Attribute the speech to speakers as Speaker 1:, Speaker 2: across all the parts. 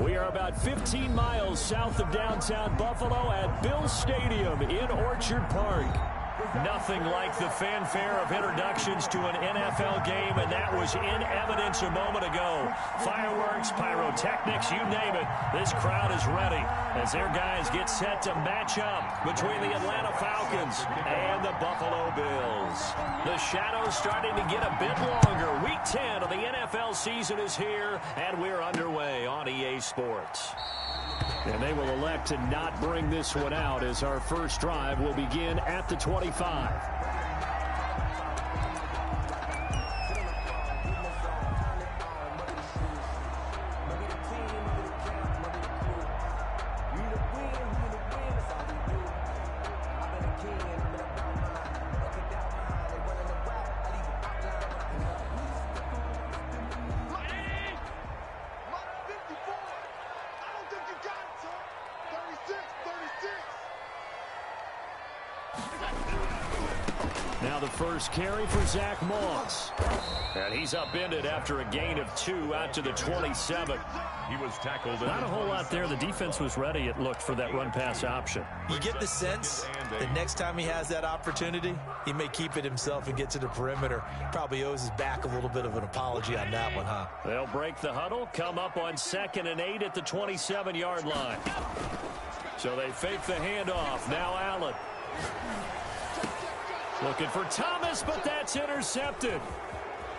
Speaker 1: We are about 15 miles south of downtown Buffalo at Bills Stadium in Orchard Park. Nothing like the fanfare of introductions to an NFL game, and that was in evidence a moment ago. Fireworks, pyrotechnics, you name it. This crowd is ready as their guys get set to match up between the Atlanta Falcons and the Buffalo Bills. The shadow's starting to get a bit longer. Week 10 of the NFL season is here, and we're underway on EA Sports. And they will elect to not bring this one out as our first drive will begin at the 25. Now the first carry for Zach Moss. And he's upended after a gain of 2 out to the 27.
Speaker 2: He was tackled.
Speaker 1: Not a whole lot there. The defense was ready, it looked, for that run-pass option.
Speaker 3: You get the sense that next time he has that opportunity, he may keep it himself and get to the perimeter. Probably owes his back a little bit of an apology on that one, huh?
Speaker 1: They'll break the huddle, come up on 2nd and 8 at the 27-yard line. So they fake the handoff. Now Allen. Looking for Thomas, but that's intercepted.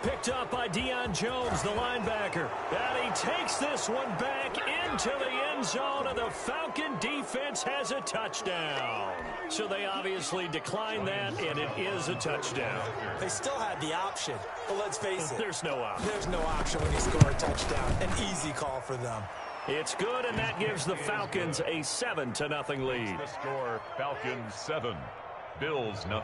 Speaker 1: Picked up by Deion Jones, the linebacker. And he takes this one back into the end zone, and the Falcon defense has a touchdown. So they obviously declined that, and it is a touchdown.
Speaker 3: They still had the option, but let's face it.
Speaker 1: There's no option.
Speaker 3: There's no option when you score a touchdown. An easy call for them.
Speaker 1: It's good, and that gives the Falcons a 7-0 lead.
Speaker 2: The score, Falcons 7, Bills 0.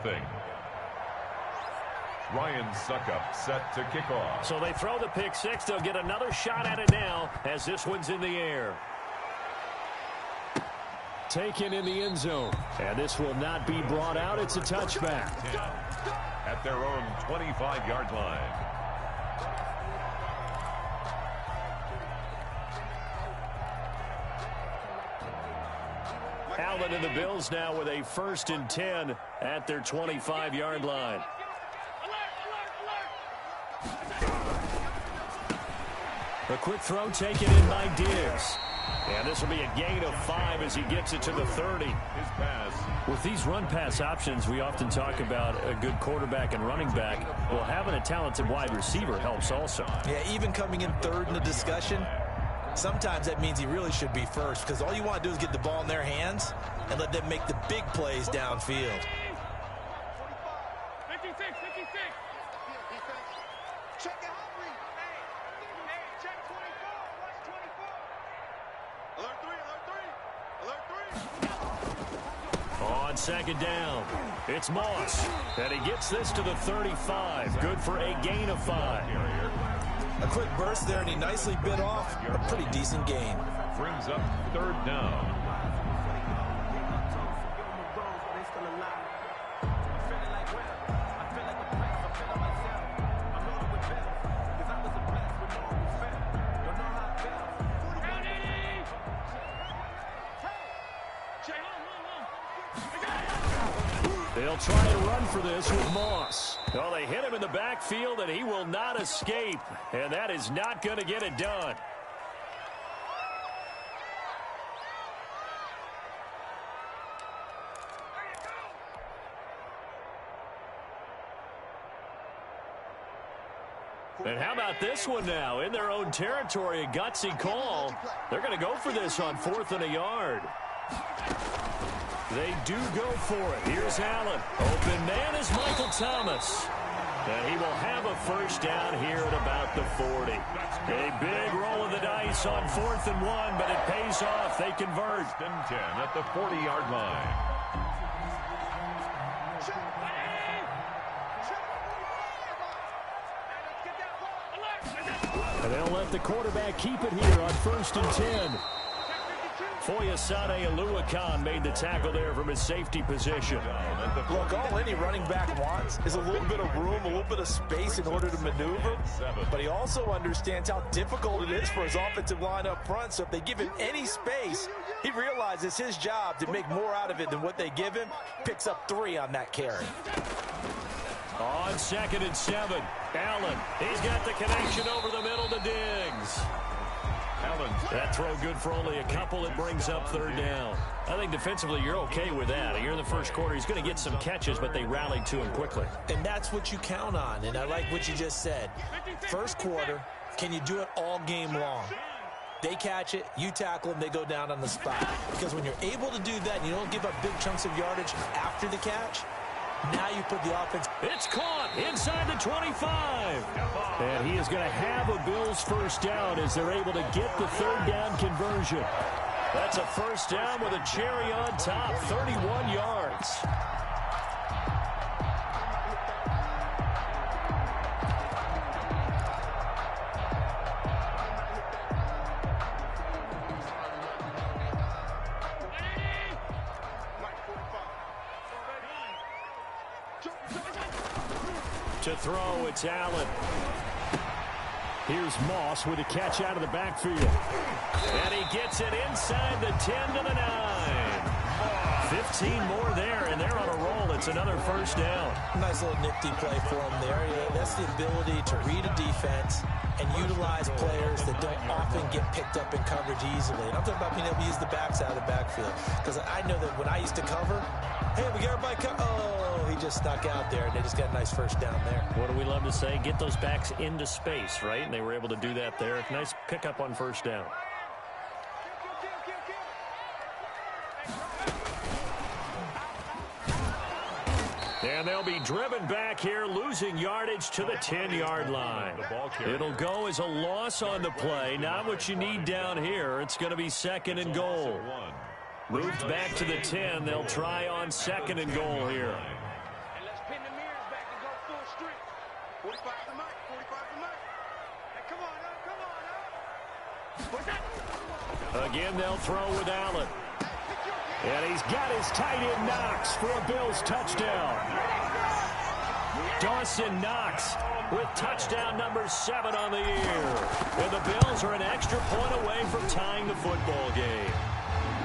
Speaker 2: Ryan Suckup set to kick off.
Speaker 1: So they throw the pick six. They'll get another shot at it now as this one's in the air. Taken in the end zone. And this will not be brought out. It's a touchback.
Speaker 2: At their own 25-yard line.
Speaker 1: Allen and the Bills now with a 1st and 10 at their 25-yard line. A quick throw taken in by Diggs. And this will be a gain of 5 as he gets it to the 30.
Speaker 2: His pass.
Speaker 1: With these run-pass options, we often talk about a good quarterback and running back. Well, having a talented wide receiver helps also.
Speaker 3: Yeah, even coming in 3rd in the discussion, sometimes that means he really should be first, because all you want to do is get the ball in their hands and let them make the big plays downfield.
Speaker 1: On 2nd down, it's Moss, and he gets this to the 35. Good for a gain of 5.
Speaker 3: A quick burst there, and he nicely bit off a pretty decent gain.
Speaker 2: Brings up 3rd down.
Speaker 1: They'll try to run for this with Moss. Oh, they hit him in the backfield, and he will not escape. And that is not going to get it done. And how about this one now? In their own territory, a gutsy call. They're going to go for this on 4th and a yard. They do go for it. Here's Allen. Open man is Michael Thomas. And he will have a 1st down here at about the 40. A big roll of the dice on 4th and 1, but it pays off. They convert.
Speaker 2: 1st and 10 at the 40-yard line. And they'll let the quarterback keep it here on 1st and 10.
Speaker 1: Foyesade Oluwakan made the tackle there from his safety position.
Speaker 3: Look, all any running back wants is a little bit of room, a little bit of space in order to maneuver. But he also understands how difficult it is for his offensive line up front. So if they give him any space, he realizes his job to make more out of it than what they give him. Picks up 3 on that carry.
Speaker 1: On 2nd and 7, Allen. He's got the connection over the middle to Diggs. That throw good for only a couple. It brings up 3rd down. I think defensively you're okay with that. Here in the first quarter, he's going to get some catches, but they rallied to him quickly.
Speaker 3: And that's what you count on, and I like what you just said. First quarter, can you do it all game long? They catch it, you tackle them, they go down on the spot. Because when you're able to do that and you don't give up big chunks of yardage after the catch, now you put the offense.
Speaker 1: It's caught inside the 25. And he is going to have a Bills first down as they're able to get the 3rd down conversion. That's a first down with a cherry on top, 31 yards. To throw, it's Allen. Here's Moss with a catch out of the backfield. And he gets it inside the 10 to the 9. 15 more there, and they're on a roll. It's another first down.
Speaker 3: Nice little nifty play for him there. That's the ability to read a defense and utilize players that don't often get picked up in coverage easily. And I'm talking about being able to use the backs out of the backfield. Because I know that when I used to cover, hey, we got everybody oh, he just stuck out there, and they just got a nice first down there.
Speaker 1: What do we love to say? Get those backs into space, right? And they were able to do that there. Nice pickup on first down. And they'll be driven back here, losing yardage to the 10-yard line. It'll go as a loss on the play. Not what you need down here. It's going to be 2nd and goal. Moved back to the 10. They'll try on 2nd and goal here.
Speaker 4: And let's pin the mirrors back and go full strength. 45 to Mike, 45 to Mike. Hey, come on,
Speaker 1: Again, they'll throw with Allen. And he's got his tight end Knox for a Bills touchdown. Dawson Knox with touchdown number 7 on the year. And the Bills are an extra point away from tying the football game.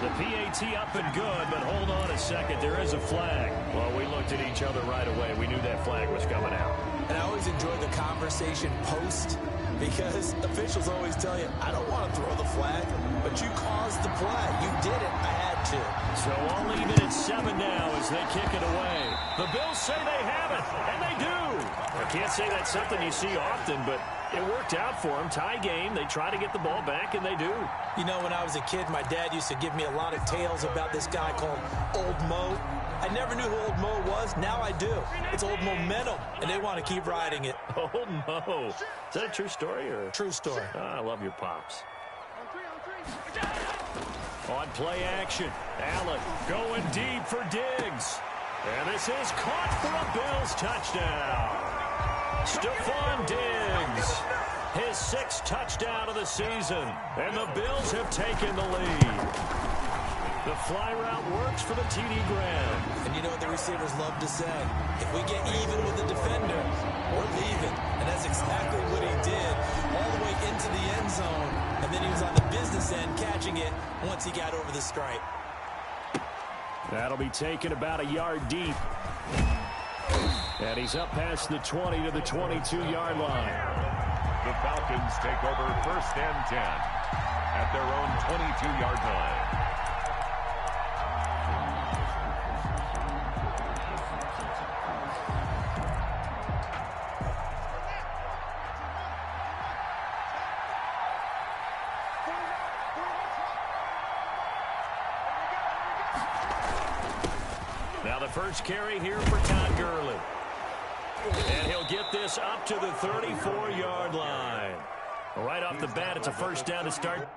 Speaker 1: The PAT up and good, but hold on a second. There is a flag. Well, we looked at each other right away. We knew that flag was coming out.
Speaker 3: And I always enjoy the conversation post because officials always tell you, I don't want to throw the flag, but you caused the play. You did it. I had to.
Speaker 1: So I'll leave it at 7 now as they kick it away. The Bills say they have it, and they do. I can't say that's something you see often, but it worked out for them. Tie game. They try to get the ball back, and they do.
Speaker 3: You know, when I was a kid, my dad used to give me a lot of tales about this guy called Old Mo. I never knew who Old Mo was. Now I do. It's Old Momentum, and they want to keep riding it.
Speaker 1: Old Mo. Is that a true story? Or?
Speaker 3: True story.
Speaker 1: Oh, I love your pops. On play action, Allen going deep for Diggs. And this is caught for a Bills touchdown. Stephon Diggs, his 6th touchdown of the season. And the Bills have taken the lead. The fly route works for the TD Graham.
Speaker 3: And you know what the receivers love to say? If we get even with the defender, we're leaving. And that's exactly what he did. All the way into the end zone. And then he was on the business end catching it once he got over the stripe.
Speaker 1: That'll be taken about a yard deep. And he's up past the 20 to the 22-yard line.
Speaker 2: The Falcons take over 1st and 10 at their own 22-yard line.
Speaker 1: Now the first carry here for Todd Gurley. And he'll get this up to the 34-yard line. Right off the bat, it's a first down to start.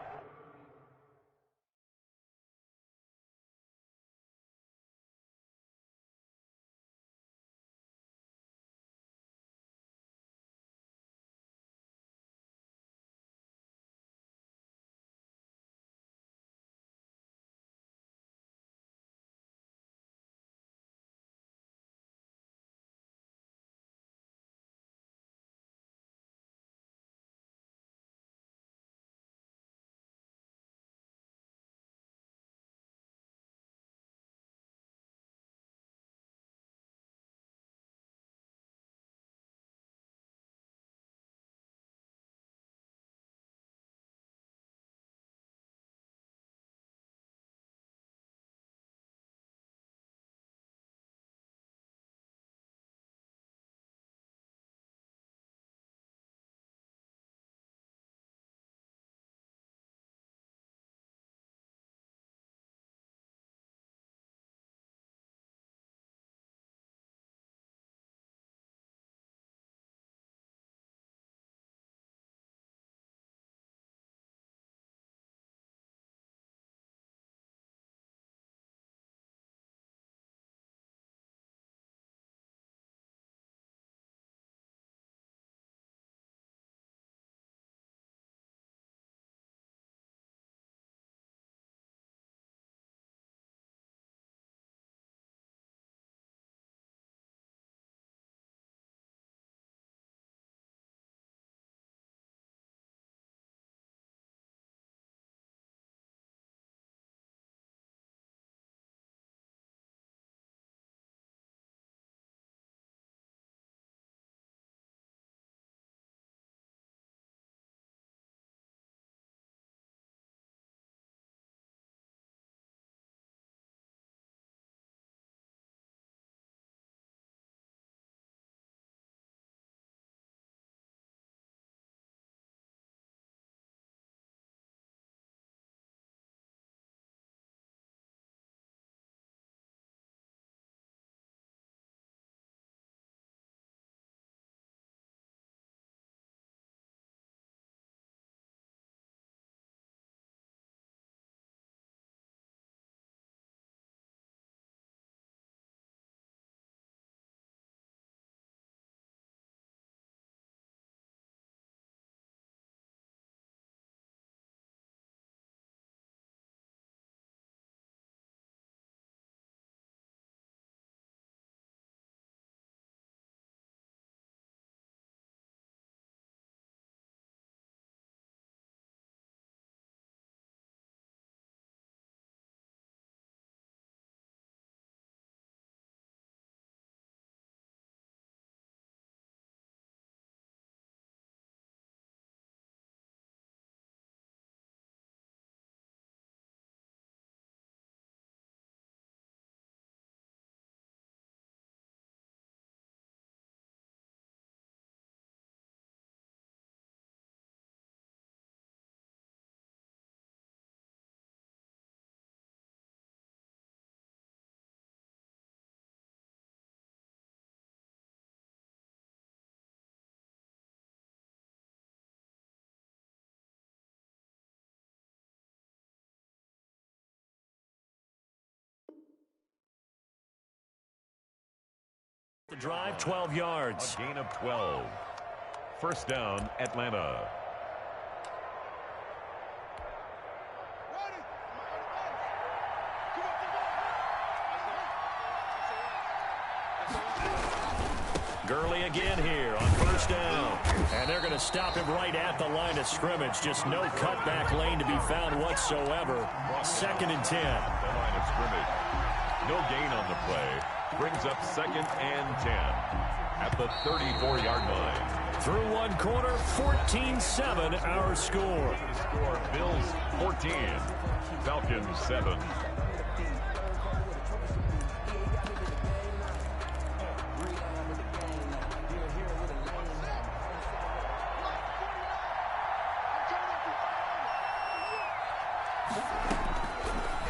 Speaker 1: The drive, 12 yards.
Speaker 2: A gain of 12. First down, Atlanta.
Speaker 1: Gurley again here on first down. And they're going to stop him right at the line of scrimmage. Just no cutback lane to be found whatsoever. Second and 10.
Speaker 2: The line of scrimmage. No gain on the play. Brings up second and 10 at the 34-yard line.
Speaker 1: Through one quarter, 14-7 our score.
Speaker 2: Score Bills 14, Falcons 7.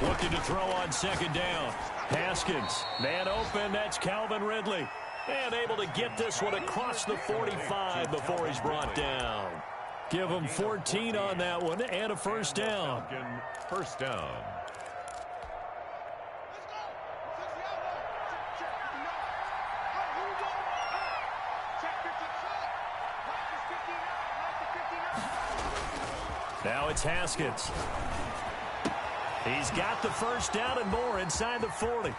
Speaker 1: Looking to throw on second down. Haskins, man open, that's Calvin Ridley. And able to get this one across the 45 before he's brought down. Give him 14 on that one and a first down.
Speaker 2: First down.
Speaker 1: Now it's Haskins. He's got the first down and more inside the 40.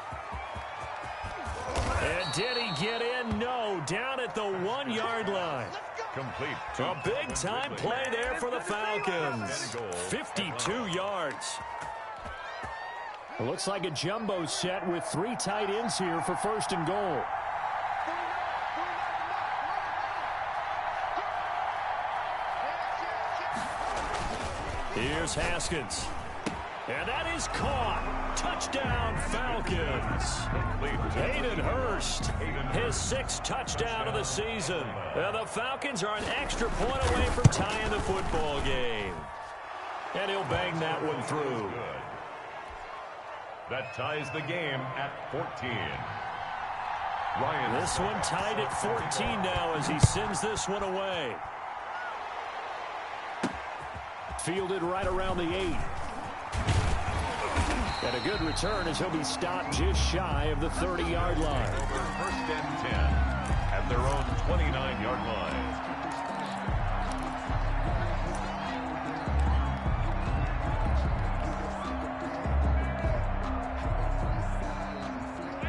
Speaker 1: And did he get in? No. Down at the 1-yard line.
Speaker 2: Complete.
Speaker 1: A big-time play there for the Falcons. 52 yards. It looks like a jumbo set with 3 tight ends here for first and goal. Here's Haskins. And that is caught. Touchdown, Falcons. Hayden Hurst, his 6th touchdown of the season. And the Falcons are an extra point away from tying the football game. And he'll bang that one through.
Speaker 2: That ties the game at 14.
Speaker 1: This one tied at 14 now as he sends this one away. Fielded right around the 8. And a good return as he'll be stopped just shy of the 30-yard line.
Speaker 2: First and 10 at their own 29-yard line.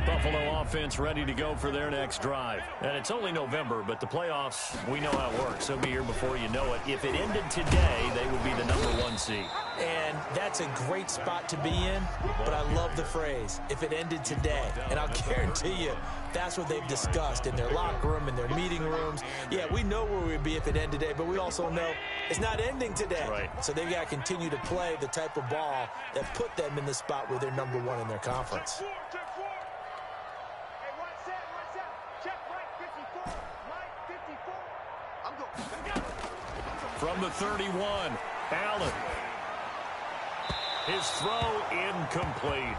Speaker 1: Buffalo offense ready to go for their next drive. And it's only November, but the playoffs, we know how it works. They'll be here before you know it. If it ended today, they would be the #1 seed.
Speaker 3: And that's a great spot to be in, but I love the phrase, if it ended today. And I'll guarantee you, that's what they've discussed in their locker room, in their meeting rooms. Yeah, we know where we'd be if it ended today, but we also know it's not ending today.
Speaker 1: Right.
Speaker 3: So they've got to continue to play the type of ball that put them in the spot where they're #1 in their conference.
Speaker 1: From the 31, Allen. His throw incomplete.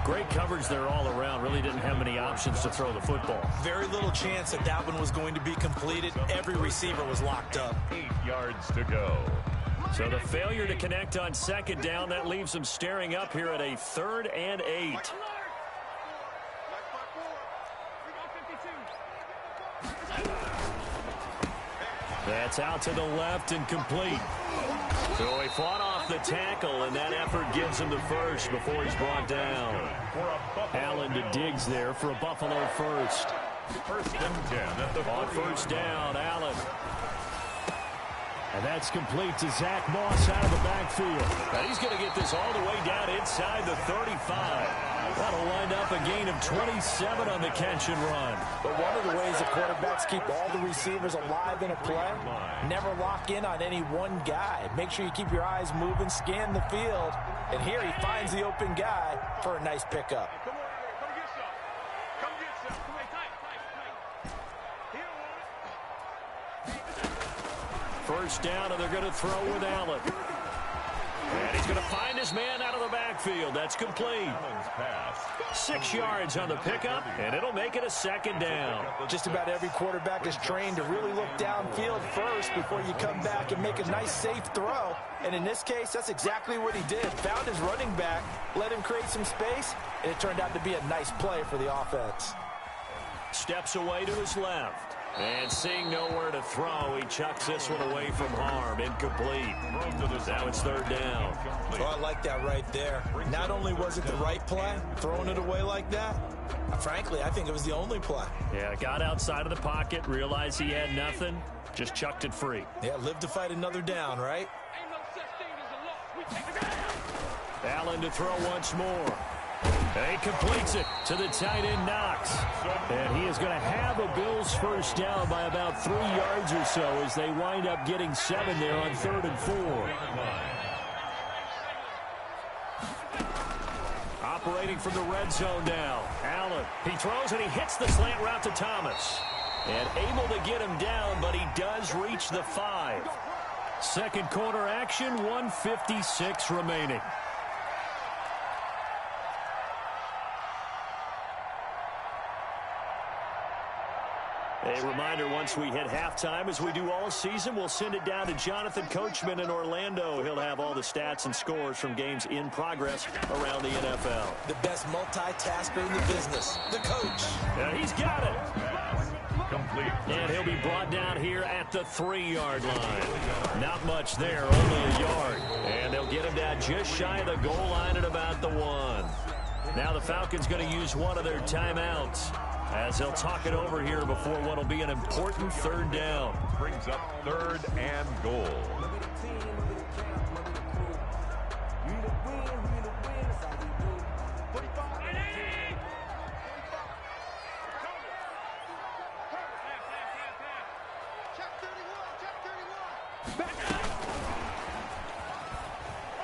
Speaker 1: Great coverage there all around. Really didn't have many options to throw the football.
Speaker 3: Very little chance that that one was going to be completed. Every receiver was locked up.
Speaker 2: 8 yards to go.
Speaker 1: So the failure to connect on second down, that leaves them staring up here at a 3rd and 8. That's out to the left and complete. So he fought off the tackle, and that effort gives him the first before he's brought down. Allen to Diggs there for a Buffalo first.
Speaker 2: First and 10 at the 40.
Speaker 1: On first down, Allen. And that's complete to Zach Moss out of the backfield. And he's going to get this all the way down inside the 35. That'll wind up a gain of 27 on the catch and run.
Speaker 3: But one of the ways the quarterbacks keep all the receivers alive in a play, never lock in on any one guy. Make sure you keep your eyes moving, scan the field. And here he finds the open guy for a nice pickup.
Speaker 1: First down, and they're going to throw with Allen. And he's going to find his man out of the backfield. That's complete. 6 yards on the pickup, and it'll make it a second down.
Speaker 3: Just about every quarterback is trained to really look downfield first before you come back and make a nice, safe throw. And in this case, that's exactly what he did. Found his running back, let him create some space, and it turned out to be a nice play for the offense.
Speaker 1: steps away to his left. And seeing nowhere to throw, he chucks this one away from harm. Incomplete. Now it's third down.
Speaker 3: Oh, I like that right there. Not only was it the right play, throwing it away like that, frankly, I think it was the only play.
Speaker 1: Yeah, got outside of the pocket, realized he had nothing, just chucked it free.
Speaker 3: Yeah, live to fight another down, right?
Speaker 4: Ain't no such thing as a loss. We take it down.
Speaker 1: Allen to throw once more. And he completes it to the tight end, Knox. And he is going to have a Bills first down by about 3 yards or so as they wind up getting 7 there on 3rd and 4. Operating from the red zone now. Allen, he throws and he hits the slant route to Thomas. And able to get him down, but he does reach the 5. Second quarter action, 1:56 remaining. A reminder, once we hit halftime, as we do all season, we'll send it down to Jonathan Coachman in Orlando. He'll have all the stats and scores from games in progress around the NFL.
Speaker 3: The best multitasker in the business, the coach.
Speaker 1: And he's got it.
Speaker 2: Complete.
Speaker 1: And he'll be brought down here at the 3-yard line. Not much there, only a yard. And they'll get him down just shy of the goal line at about the 1. Now the Falcons going to use one of their timeouts, as they'll talk it over here before what will be an important third down.
Speaker 2: Brings up 3rd and goal.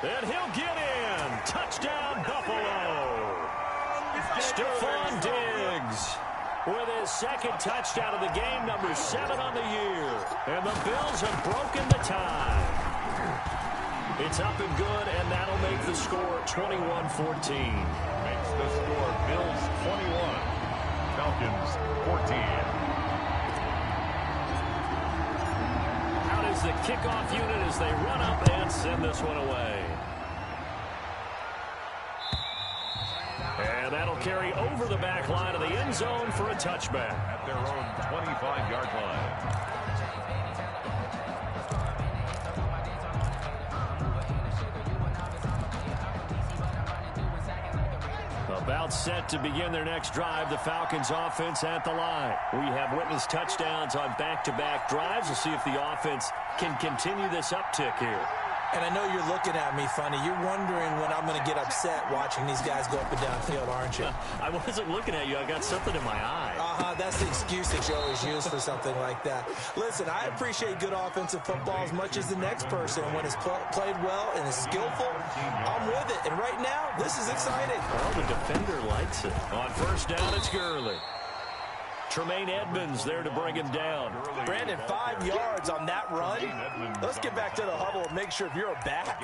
Speaker 1: And he'll get in. Touchdown, Buffalo. Stephon Diggs with his second touchdown of the game, number 7 on the year. And the Bills have broken the tie. It's up and good, and that'll make the score 21-14.
Speaker 2: Makes the score Bills 21, Falcons 14.
Speaker 1: Out is the kickoff unit as they run up and send this one away. And that'll carry over the back line of the end zone for a touchback.
Speaker 2: At their own 25-yard line.
Speaker 1: About set to begin their next drive, the Falcons offense at the line. We have witnessed touchdowns on back-to-back drives. We'll see if the offense can continue this uptick here.
Speaker 3: And I know you're looking at me funny. You're wondering when I'm going to get upset watching these guys go up and down field, aren't you?
Speaker 1: I wasn't looking at you. I got something in my eye.
Speaker 3: That's the excuse that you always use for something like that. Listen, I appreciate good offensive football as much as the next person. When it's played well and is skillful, I'm with it. And right now, this is exciting.
Speaker 1: Well, the defender likes it. On first down, it's Gurley. Tremaine Edmonds there to bring him down.
Speaker 3: Brandon, 5 yards on that run. Let's get back to the huddle and make sure if you're a back,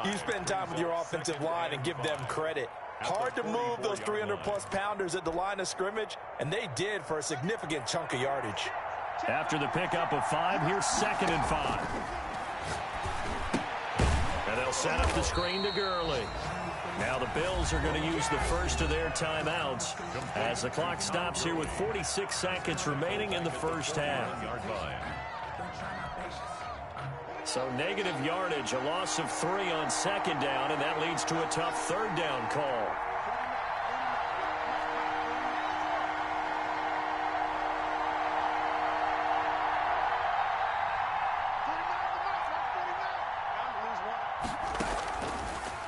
Speaker 3: you spend time with your offensive line and give them credit. Hard to move those 300-plus pounders at the line of scrimmage, and they did for a significant chunk of yardage.
Speaker 1: After the pickup of 5, here's 2nd and 5. And they'll set up the screen to Gurley. Now the Bills are going to use the first of their timeouts as the clock stops here with 46 seconds remaining in the first half. So negative yardage, a loss of 3 on 2nd down, and that leads to a tough 3rd down call.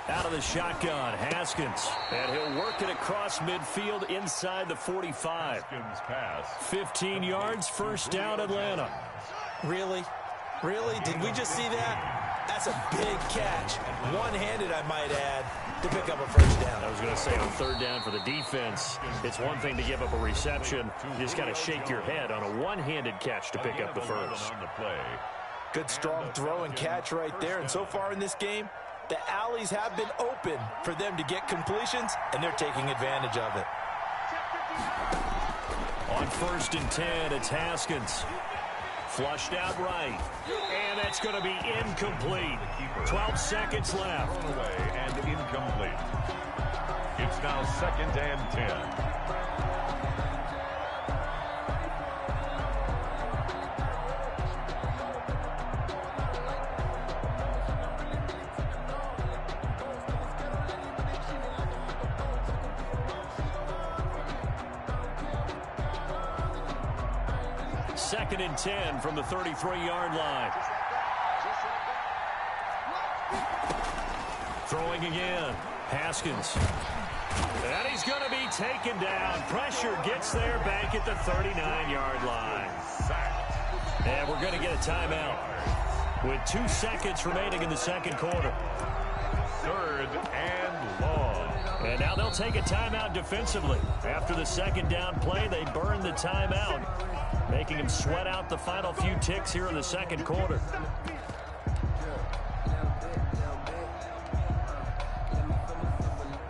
Speaker 1: Out of the shotgun, Haskins. And he'll work it across midfield inside the 45.
Speaker 2: Haskins pass.
Speaker 1: 15 yards, first down, Atlanta.
Speaker 3: Really? Really? Did we just see that? That's a big catch. One-handed, I might add, to pick up a first down.
Speaker 1: I was going to say on 3rd down for the defense, it's one thing to give up a reception. You just got to shake your head on a one-handed catch to pick up the first.
Speaker 3: Good strong throw and catch right there. And so far in this game, the alleys have been open for them to get completions, and they're taking advantage of it.
Speaker 1: On 1st and 10, it's Haskins. Flushed out right. And that's going to be incomplete. 12 seconds left.
Speaker 2: Thrown away and incomplete. It's now 2nd and 10.
Speaker 1: 2nd and 10 from the 33-yard line. Throwing again. Haskins. And he's going to be taken down. Pressure gets there back at the 39-yard line. And we're going to get a timeout with 2 seconds remaining in the second quarter.
Speaker 2: 3rd and long.
Speaker 1: And now they'll take a timeout defensively. After the second down play, they burn the timeout, making him sweat out the final few ticks here in the second quarter.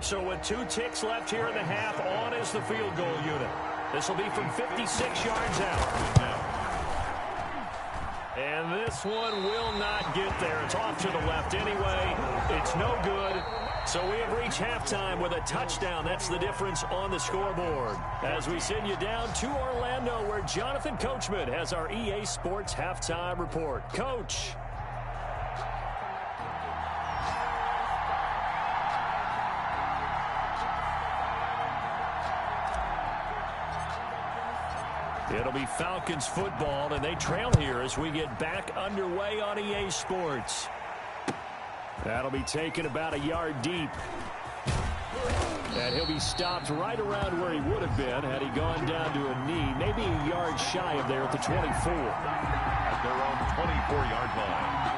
Speaker 1: So with 2 ticks left here in the half, on is the field goal unit. This will be from 56 yards out. And this one will not get there. It's off to the left anyway. It's no good. So we have reached halftime with a touchdown. That's the difference on the scoreboard. As we send you down to Orlando, where Jonathan Coachman has our EA Sports halftime report. Coach. It'll be Falcons football, and they trail here as we get back underway on EA Sports. That'll be taken about a yard deep. And he'll be stopped right around where he would have been had he gone down to a knee, maybe a yard shy of there at the 24.
Speaker 2: At their own 24-yard line.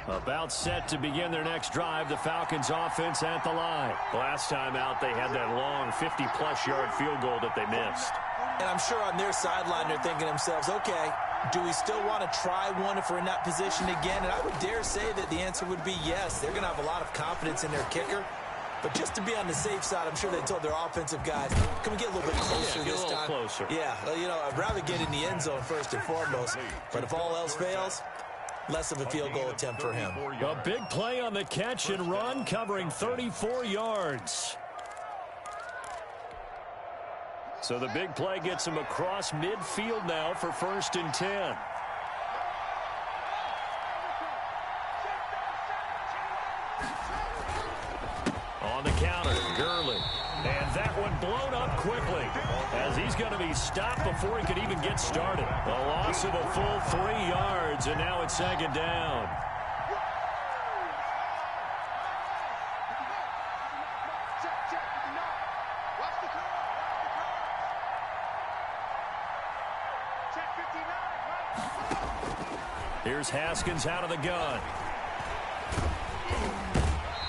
Speaker 1: About set to begin their next drive, the Falcons offense at the line. Last time out, they had that long 50-plus yard field goal that they missed.
Speaker 3: And I'm sure on their sideline, they're thinking to themselves, okay, do we still want to try one if we're in that position again? And I would dare say that the answer would be yes. They're going to have a lot of confidence in their kicker. But just to be on the safe side, I'm sure they told their offensive guys, can we get a little bit closer this time?
Speaker 1: Closer.
Speaker 3: Yeah, well, you know, I'd rather get in the end zone first and foremost. But if all else fails, less of a field goal attempt for him.
Speaker 1: A big play on the catch and run, covering 34 yards. So the big play gets him across midfield now for 1st and 10. On the counter, Gurley. And that one blown up quickly as he's going to be stopped before he could even get started. A loss of a full 3 yards, and now it's 2nd down. Here's Haskins out of the gun.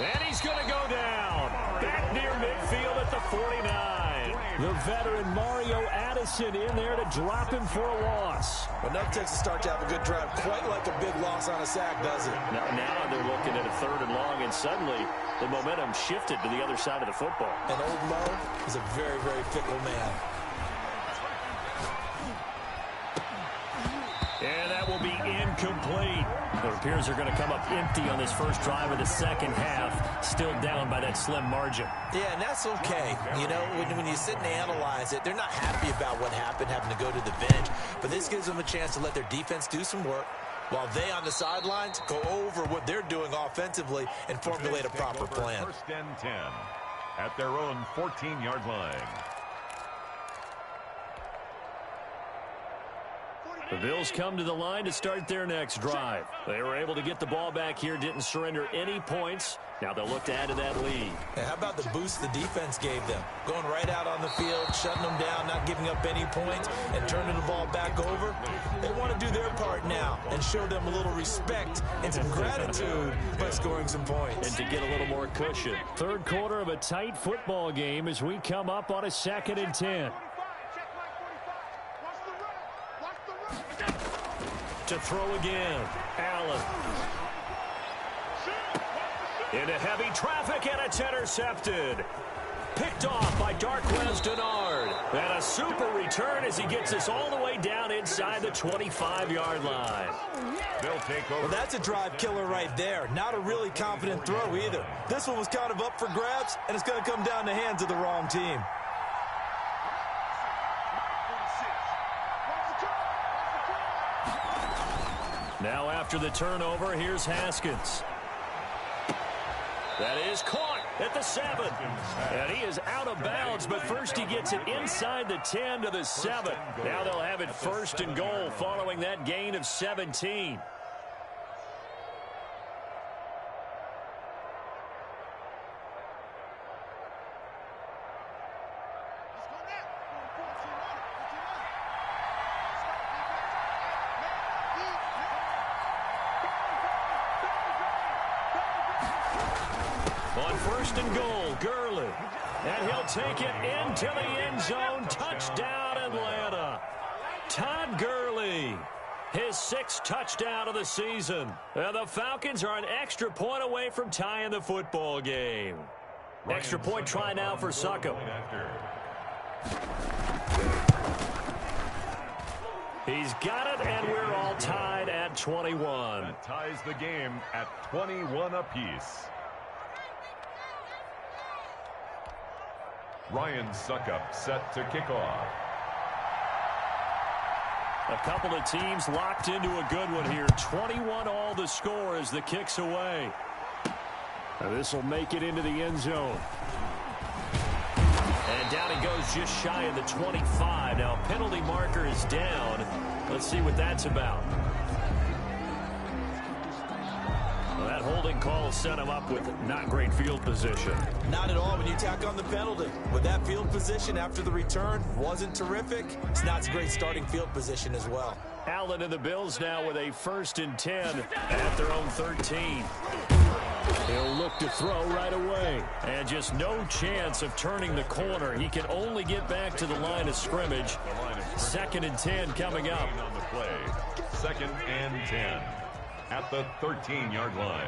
Speaker 1: And he's going to go down. Back near midfield at the 49. The veteran Mario Addison in there to drop him for a loss.
Speaker 3: Well, enough takes to start to have a good drive. Quite like a big loss on a sack, does it?
Speaker 1: Now they're looking at a 3rd and long, and suddenly the momentum shifted to the other side of the football.
Speaker 3: And old Mo is a very, very fickle man.
Speaker 1: And that will be incomplete. It appears they're going to come up empty on this first drive of the second half, still down by that slim margin.
Speaker 3: Yeah, and that's okay. You know, when you sit and analyze it, they're not happy about what happened, having to go to the bench. But this gives them a chance to let their defense do some work, while they on the sidelines go over what they're doing offensively and formulate a proper plan.
Speaker 2: 1st and 10 at their own 14-yard line.
Speaker 1: The Bills come to the line to start their next drive. They were able to get the ball back here, didn't surrender any points. Now they'll look to add to that lead.
Speaker 3: And how about the boost the defense gave them? Going right out on the field, shutting them down, not giving up any points, and turning the ball back over. They want to do their part now and show them a little respect and some gratitude by scoring some points.
Speaker 1: And to get a little more cushion. 3rd quarter of a tight football game as we come up on a 2nd and 10. To throw again, Allen. Into heavy traffic, and it's intercepted. Picked off by Darquez Denard. And a super return as he gets us all the way down inside the 25-yard line.
Speaker 2: They'll take over.
Speaker 3: Well, that's a drive killer right there. Not a really confident throw either. This one was kind of up for grabs, and it's going to come down the hands of the wrong team.
Speaker 1: After the turnover, here's Haskins. That is caught at the 7. And he is out of bounds, but first he gets it inside the 10 to the 7. Now they'll have it 1st and goal following that gain of 17. On 1st and goal, Gurley. And he'll take it into the end zone. Touchdown, Atlanta. Todd Gurley, his 6th touchdown of the season. And the Falcons are an extra point away from tying the football game. Extra point try now for Suckup. He's got it, and we're all tied at 21.
Speaker 2: That ties the game at 21 apiece. Ryan Suckup set to kick off.
Speaker 1: A couple of teams locked into a good one here. 21 all the score as the kick's away. This will make it into the end zone. And down he goes just shy of the 25. Now penalty marker is down. Let's see what that's about. Well, that holding call set him up with not great field position.
Speaker 3: Not at all when you tack on the penalty. With that field position after the return wasn't terrific. It's not a great starting field position as well.
Speaker 1: Allen and the Bills now with a 1st and 10 at their own 13. He'll look to throw right away. And just no chance of turning the corner. He can only get back to the line of scrimmage. 2nd and 10 coming up.
Speaker 2: On the play, 2nd and 10 at the 13-yard line.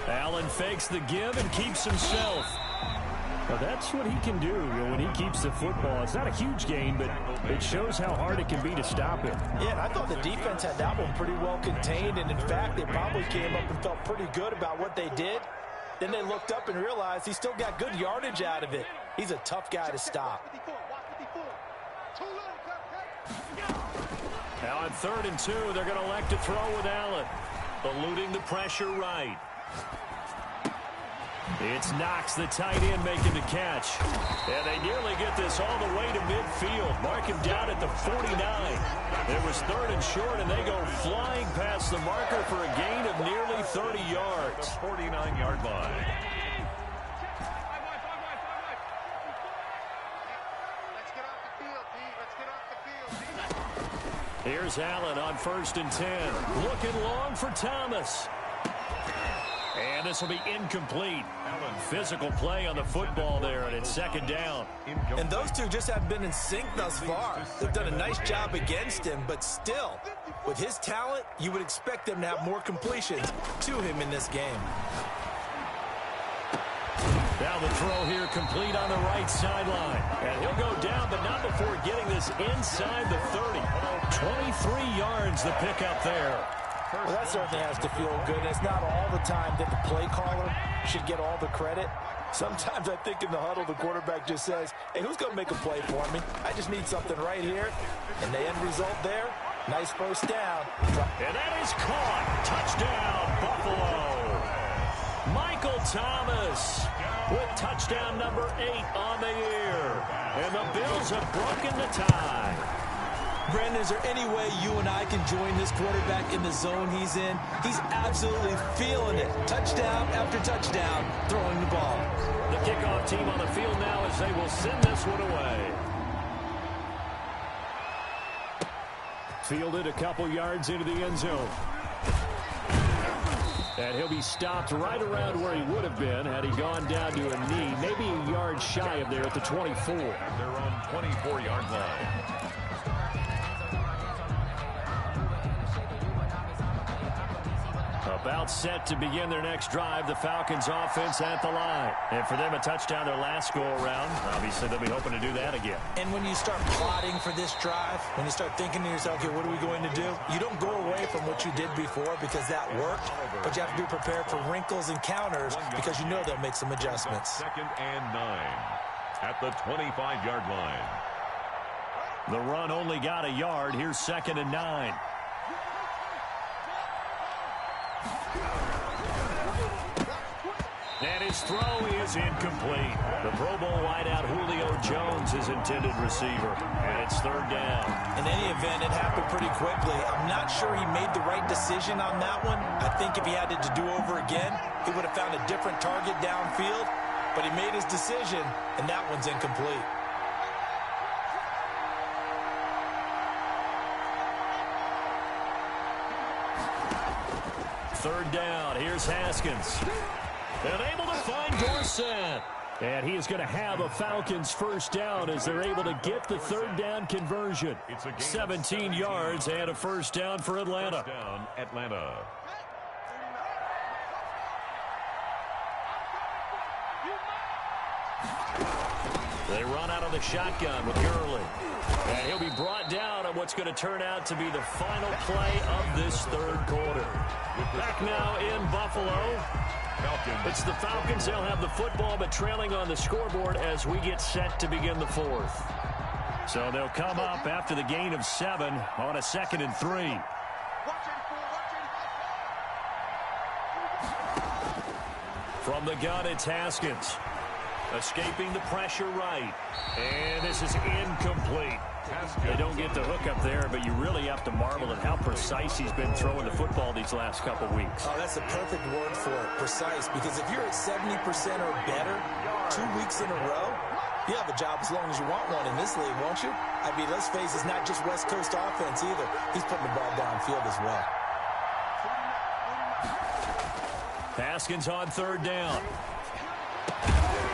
Speaker 1: Allen fakes the give and keeps himself. Well, that's what he can do when he keeps the football. It's not a huge gain, but it shows how hard it can be to stop him.
Speaker 3: Yeah, and I thought the defense had that one pretty well contained, and in fact, they probably came up and felt pretty good about what they did. Then they looked up and realized he still got good yardage out of it. He's a tough guy to stop.
Speaker 1: Now on 3rd and 2, they're going to elect to throw with Allen. Eluding the pressure right. It's Knox, the tight end, making the catch. And they nearly get this all the way to midfield. Mark him down at the 49. It was 3rd and short, and they go flying past the marker for a gain of nearly 30 yards.
Speaker 2: The 49-yard line.
Speaker 1: Here's Allen on 1st and 10. Looking long for Thomas. And this will be incomplete. Physical play on the football there, and it's 2nd down.
Speaker 3: And those two just haven't been in sync thus far. They've done a nice job against him, but still, with his talent, you would expect them to have more completions to him in this game.
Speaker 1: Now the throw here complete on the right sideline. And he'll go down, but not before getting this inside the 30. 23 yards the pickup there.
Speaker 3: Well, that certainly has to feel good. And it's not all the time that the play caller should get all the credit. Sometimes I think in the huddle, the quarterback just says, hey, who's going to make a play for me? I just need something right here. And the end result there, nice 1st down.
Speaker 1: And that is caught. Touchdown, Buffalo. Michael Thomas with touchdown number 8 on the year. And the Bills have broken the tie.
Speaker 3: Brandon, is there any way you and I can join this quarterback in the zone he's in? He's absolutely feeling it. Touchdown after touchdown, throwing the ball.
Speaker 1: The kickoff team on the field now as they will send this one away. Fielded a couple yards into the end zone. And he'll be stopped right around where he would have been had he gone down to a knee, maybe a yard shy of there at the 24.
Speaker 2: They're on 24-yard line.
Speaker 1: About set to begin their next drive, the Falcons offense at the line. And for them, a touchdown their last go-around. Obviously, they'll be hoping to do that again.
Speaker 3: And when you start plotting for this drive, when you start thinking to yourself, okay, what are we going to do? You don't go away from what you did before because that worked, but you have to be prepared for wrinkles and counters because you know they'll make some adjustments.
Speaker 2: 2nd and 9 at the 25-yard line.
Speaker 1: The run only got a yard. Here's 2nd and 9. And his throw is incomplete. The Pro Bowl wideout Julio Jones is intended receiver. And it's 3rd down.
Speaker 3: In any event, it happened pretty quickly. I'm not sure he made the right decision on that one. I think if he had it to do over again, he would have found a different target downfield. But he made his decision, and that one's incomplete.
Speaker 1: 3rd down. Here's Haskins. And able to find Dorsett. And he is going to have a Falcons 1st down as they're able to get the 3rd down conversion. 17 yards and a 1st down for Atlanta.
Speaker 2: First down, Atlanta.
Speaker 1: They run out of the shotgun with Gurley. And he'll be brought down on what's going to turn out to be the final play of this 3rd quarter. Back now in Buffalo. It's the Falcons. They'll have the football, but trailing on the scoreboard as we get set to begin the 4th. So they'll come up after the gain of 7 on a 2nd and 3. From the gun, it's Haskins. Escaping the pressure right. And this is incomplete. They don't get the hook up there, but you really have to marvel at how precise he's been throwing the football these last couple weeks.
Speaker 3: Oh, that's the perfect word for it, precise. Because if you're at 70% or better 2 weeks in a row, you have a job as long as you want one in this league, won't you? I mean, let's face it, it's not just West Coast offense either. He's putting the ball downfield as well.
Speaker 1: Haskins on 3rd down.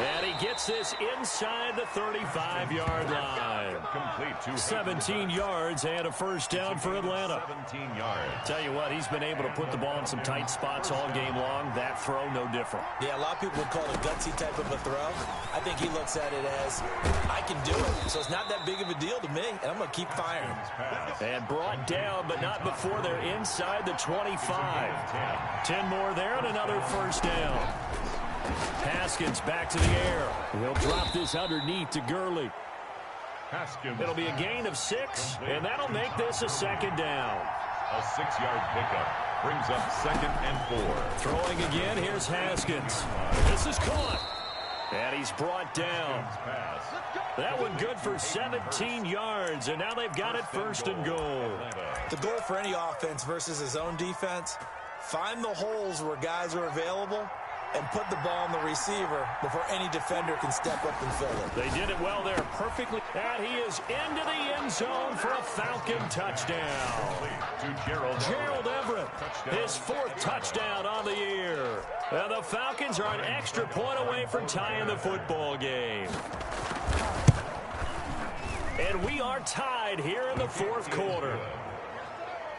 Speaker 1: And he gets this inside the 35-yard line.
Speaker 2: Complete
Speaker 1: 17 yards and a 1st down for Atlanta.
Speaker 2: 17 yards.
Speaker 1: Tell you what, he's been able to put the ball in some tight spots all game long. That throw, no different.
Speaker 3: Yeah, a lot of people would call it a gutsy type of a throw. I think he looks at it as, I can do it. So it's not that big of a deal to me, and I'm going to keep firing.
Speaker 1: And brought down, but not before they're inside the 25. 10 more there and another 1st down. Haskins back to the air. He'll drop this underneath to Gurley.
Speaker 2: Haskins.
Speaker 1: It'll be a gain of 6, and that'll make this a 2nd down.
Speaker 2: A 6-yard pickup brings up 2nd and 4.
Speaker 1: Throwing again, here's Haskins. This is caught. And he's brought down. That one good for 17 yards, and now they've got it 1st and goal.
Speaker 3: The goal for any offense versus his own defense, find the holes where guys are available and put the ball on the receiver before any defender can step up and fill it.
Speaker 1: They did it well there, perfectly. And he is into the end zone for a Falcon touchdown.
Speaker 2: To Gerald
Speaker 1: Everett, his 4th touchdown on the year. And the Falcons are an extra point away from tying the football game. And we are tied here in the 4th quarter.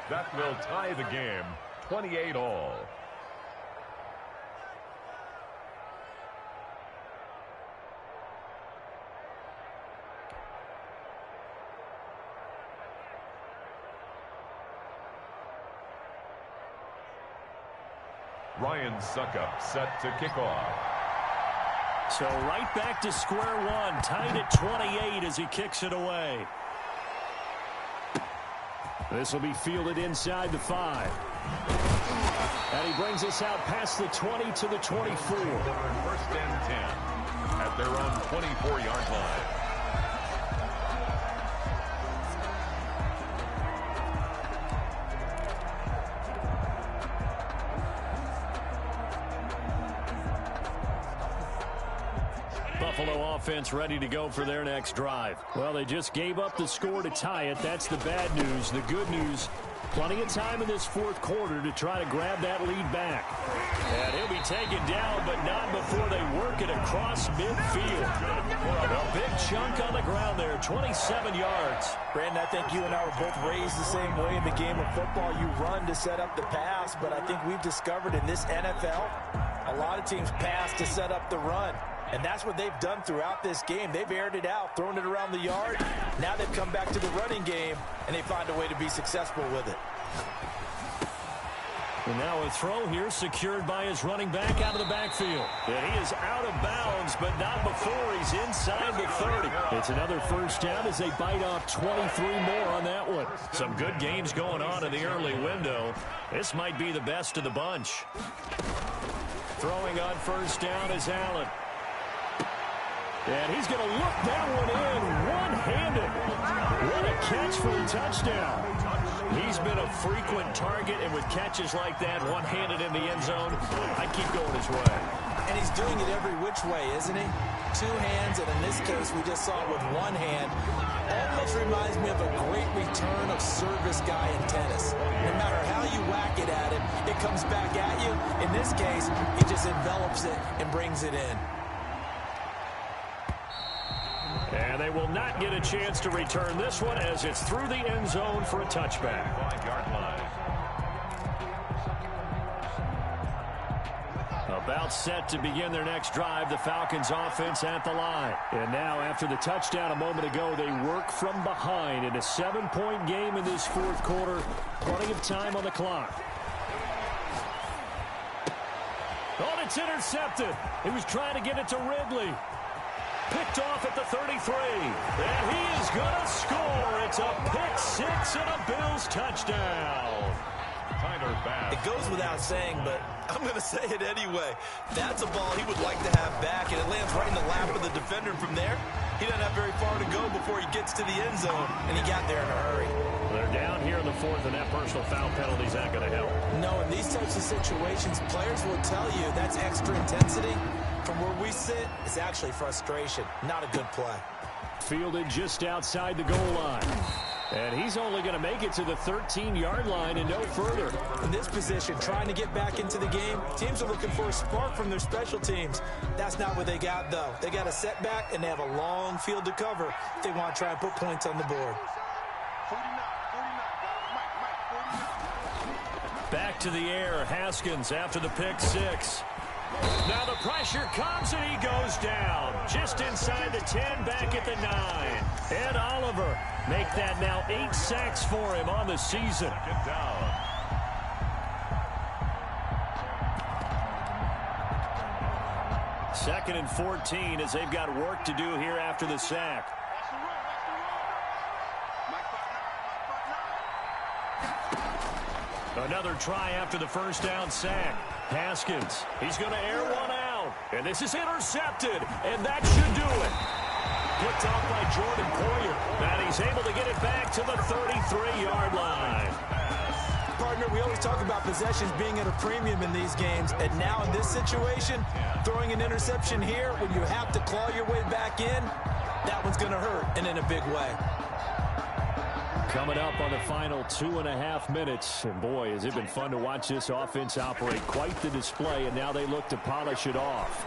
Speaker 2: That will tie the game, 28-all. Ryan Suckup set to kick off.
Speaker 1: So right back to square one, tied at 28 as he kicks it away. This will be fielded inside the 5. And he brings us out past the 20 to the 24.
Speaker 2: 1st and 10 at their own 24-yard line.
Speaker 1: Buffalo offense ready to go for their next drive. Well, they just gave up the score to tie it. That's the bad news. The good news, plenty of time in this 4th quarter to try to grab that lead back. And he'll be taken down, but not before they work it across midfield. A big chunk on the ground there, 27 yards.
Speaker 3: Brandon, I think you and I were both raised the same way in the game of football. You run to set up the pass, but I think we've discovered in this NFL, a lot of teams pass to set up the run. And that's what they've done throughout this game. They've aired it out, thrown it around the yard. Now they've come back to the running game, and they find a way to be successful with it.
Speaker 1: And now a throw here secured by his running back out of the backfield. And he is out of bounds, but not before he's inside the 30. It's another first down as they bite off 23 more on that one. Some good games going on in the early window. This might be the best of the bunch. Throwing on first down is Allen. And he's going to look that one in one-handed. What a catch for a touchdown. He's been a frequent target, and with catches like that, one-handed in the end zone, I keep going his way.
Speaker 3: And he's doing it every which way, isn't he? Two hands, and in this case, we just saw it with one hand. Almost reminds me of a great return of service guy in tennis. No matter how you whack it at him, it comes back at you. In this case, he just envelops it and brings it in.
Speaker 1: And they will not get a chance to return this one as it's through the end zone for a touchback.
Speaker 2: 5-yard line.
Speaker 1: About set to begin their next drive, the Falcons offense at the line. And now after the touchdown a moment ago, they work from behind in a 7-point game in this fourth quarter. Plenty of time on the clock. Oh, it's intercepted. He was trying to get it to Ridley. Picked off at the 33. And he is going to score. It's a pick-6 and a Bills touchdown.
Speaker 3: It goes without saying, but I'm going to say it anyway. That's a ball he would like to have back, and it lands right in the lap of the defender from there. He doesn't have very far to go before he gets to the end zone, and he got there in a hurry.
Speaker 1: They're down here in the fourth, and that personal foul penalty is not going to help.
Speaker 3: No, in these types of situations, players will tell you that's extra intensity. From where we sit, it's actually frustration. Not a good play.
Speaker 1: Fielded just outside the goal line. And he's only going to make it to the 13-yard line and no further.
Speaker 3: In this position, trying to get back into the game, teams are looking for a spark from their special teams. That's not what they got, though. They got a setback, and they have a long field to cover if they want to try and put points on the board.
Speaker 1: Back to the air, Haskins after the pick-6. Now the pressure comes and he goes down. Just inside the 10, back at the 9. Ed Oliver make that now 8 sacks for him on the season.
Speaker 2: Get down.
Speaker 1: Second and 14 as they've got work to do here after the sack. Another try after the first down sack. Haskins, he's going to air one out. And this is intercepted, and that should do it. Picked off by Jordan Poyer. And he's able to get it back to the 33-yard line.
Speaker 3: Partner, we always talk about possessions being at a premium in these games. And now in this situation, throwing an interception here when you have to claw your way back in, that one's going to hurt, and in a big way.
Speaker 1: Coming up on the final 2.5 minutes. And boy, has it been fun to watch this offense operate. Quite the display, and now they look to polish it off.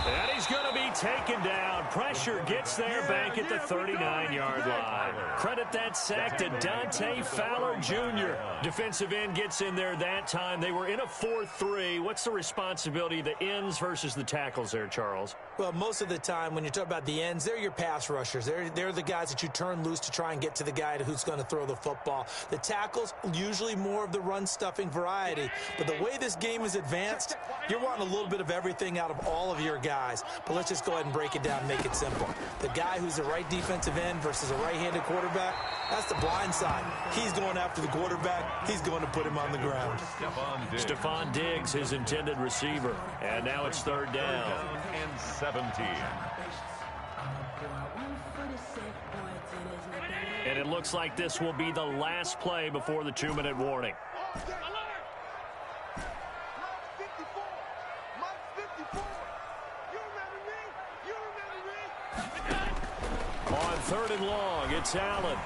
Speaker 1: And he's going to be taken down. Pressure gets there back at the 39-yard line. Credit that sack to Dante Fowler Jr. Defensive end gets in there that time. They were in a 4-3. What's the responsibility of the ends versus the tackles there, Charles?
Speaker 3: Well, most of the time when you talk about the ends, they're your pass rushers. They're the guys that you turn loose to try and get to the guy who's going to throw the football. The tackles, usually more of the run-stuffing variety. But the way this game is advanced, you're wanting a little bit of everything out of all of your guys. But let's just go ahead and break it down and make it simple. The guy who's the right defensive end versus a right-handed quarterback, that's the blind side. He's going after the quarterback. He's going to put him on the ground.
Speaker 1: Stephon Diggs, his intended receiver. And now it's third down.
Speaker 2: And 17.
Speaker 1: And it looks like this will be the last play before the 2-minute warning. On third and long, it's Allen.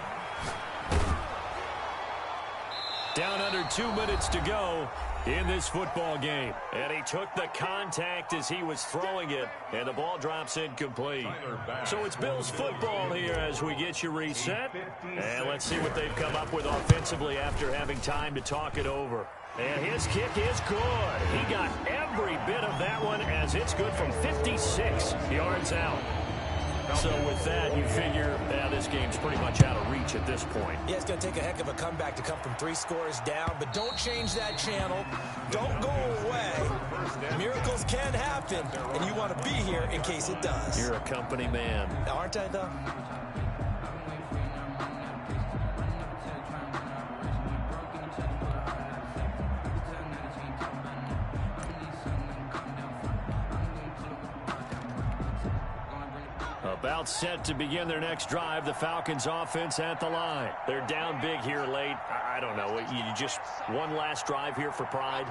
Speaker 1: Down under 2 minutes to go in this football game. And he took the contact as he was throwing it, and the ball drops incomplete. So it's Bills football here as we get you reset. And let's see what they've come up with offensively after having time to talk it over. And his kick is good. He got every bit of that one as it's good from 56 yards out. So with that, you figure this game's pretty much out of reach at this point.
Speaker 3: Yeah, it's going to take a heck of a comeback to come from 3 scores down, but don't change that channel. Don't go away. Miracles can happen, and you want to be here in case it does.
Speaker 1: You're a company man.
Speaker 3: Aren't I, though?
Speaker 1: About set to begin their next drive, the Falcons offense at the line. They're down big here late. I don't know. You just one last drive here for pride?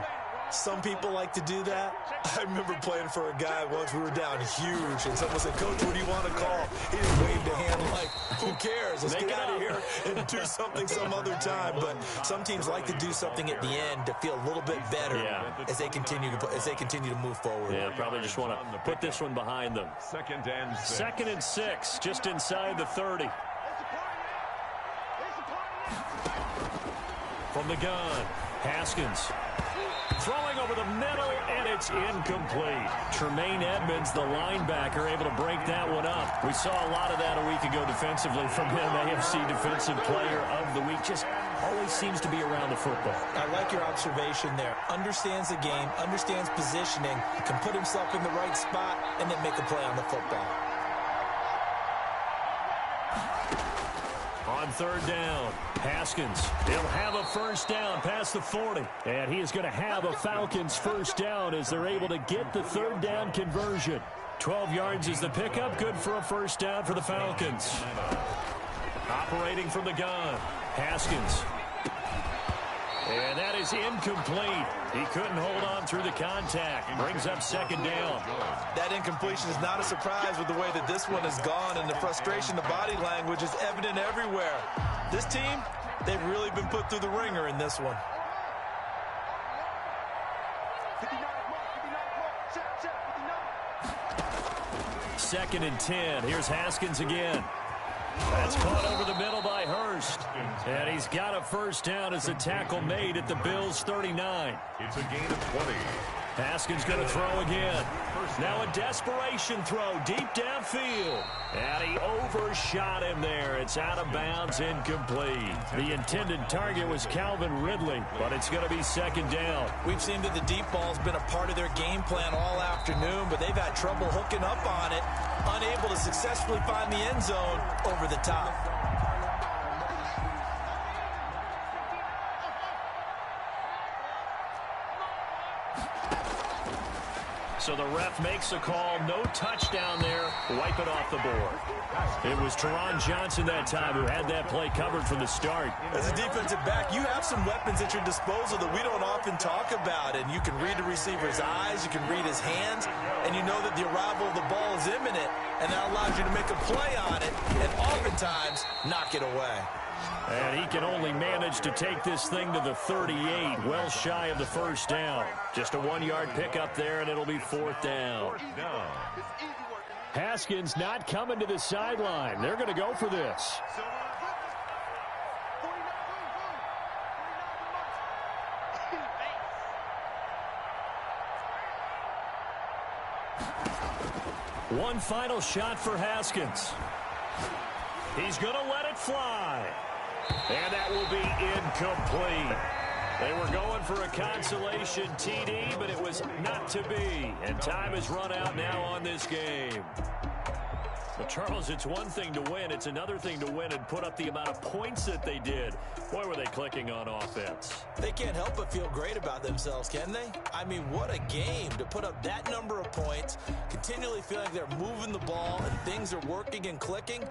Speaker 3: Some people like to do that. I remember playing for a guy once. We were down huge, and someone said, "Coach, what do you want to call?" He just waved a hand like, who cares? Let's get out of here and do something some other time. But some teams like to do something at the end to feel a little bit better as they continue to move forward.
Speaker 1: Yeah, probably just want to put this one behind them. Second and 6, just inside the 30. From the gun, Haskins. Throwing over the middle, and it's incomplete. Tremaine Edmonds, the linebacker, able to break that one up. We saw a lot of that a week ago defensively from him. AFC Defensive Player of the Week. Just always seems to be around the football.
Speaker 3: I like your observation there. Understands the game, understands positioning, can put himself in the right spot, and then make a play on the football.
Speaker 1: On third down, Haskins. He'll have a first down past the 40. And he is going to have a Falcons first down as they're able to get the third down conversion. 12 yards is the pickup. Good for a first down for the Falcons. Operating from the gun, Haskins. And that is incomplete. He couldn't hold on through the contact. Brings up second down.
Speaker 3: That incompletion is not a surprise with the way that this one has gone, and the frustration, the body language is evident everywhere. This team, they've really been put through the ringer in this one.
Speaker 1: Second and 10. Here's Haskins again. That's caught over the middle by Hurst. And he's got a first down as a tackle made at the Bills' 39.
Speaker 2: It's a gain of 20.
Speaker 1: Haskins going to throw again. Now a desperation throw deep downfield. And he overshot him there. It's out of bounds, incomplete. The intended target was Calvin Ridley, but it's going to be second down.
Speaker 3: We've seen that the deep ball's been a part of their game plan all afternoon, but they've had trouble hooking up on it, unable to successfully find the end zone over the top.
Speaker 1: So the ref makes a call. No touchdown there. Wipe it off the board. It was Teron Johnson that time who had that play covered from the start.
Speaker 3: As a defensive back, you have some weapons at your disposal that we don't often talk about. And you can read the receiver's eyes, you can read his hands, and you know that the arrival of the ball is imminent. And that allows you to make a play on it and oftentimes knock it away.
Speaker 1: And he can only manage to take this thing to the 38, well shy of the first down. Just a 1-yard pickup there, and it'll be fourth down. Haskins not coming to the sideline. They're going to go for this. One final shot for Haskins. He's going to let it fly. And that will be incomplete. They were going for a consolation TD, but it was not to be. And time has run out now on this game. Well, Charles, it's one thing to win. It's another thing to win and put up the amount of points that they did. Boy, were they clicking on offense.
Speaker 3: They can't help but feel great about themselves, can they? I mean, what a game to put up that number of points, continually feeling like they're moving the ball and things are working and clicking.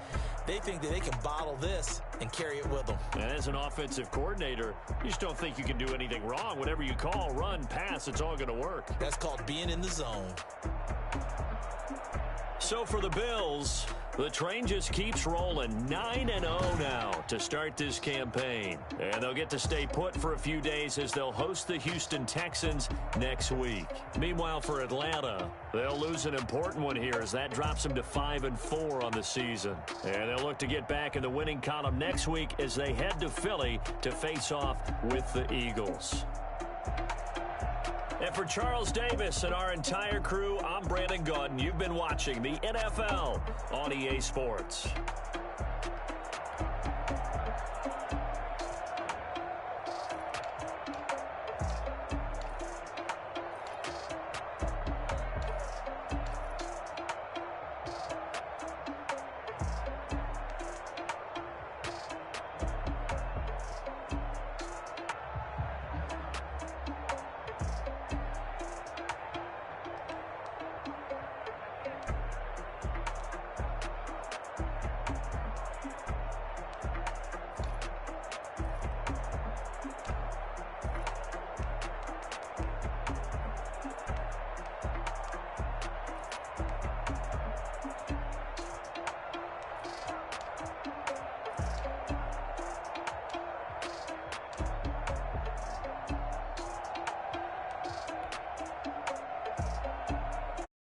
Speaker 3: They think that they can bottle this and carry it with them.
Speaker 1: And as an offensive coordinator, you just don't think you can do anything wrong. Whatever you call, run, pass, it's all going to work.
Speaker 3: That's called being in the zone.
Speaker 1: So for the Bills, the train just keeps rolling. 9-0 now to start this campaign. And they'll get to stay put for a few days as they'll host the Houston Texans next week. Meanwhile, for Atlanta, they'll lose an important one here as that drops them to 5-4 on the season. And they'll look to get back in the winning column next week as they head to Philly to face off with the Eagles. And for Charles Davis and our entire crew, I'm Brandon Gaudin. You've been watching the NFL on EA Sports.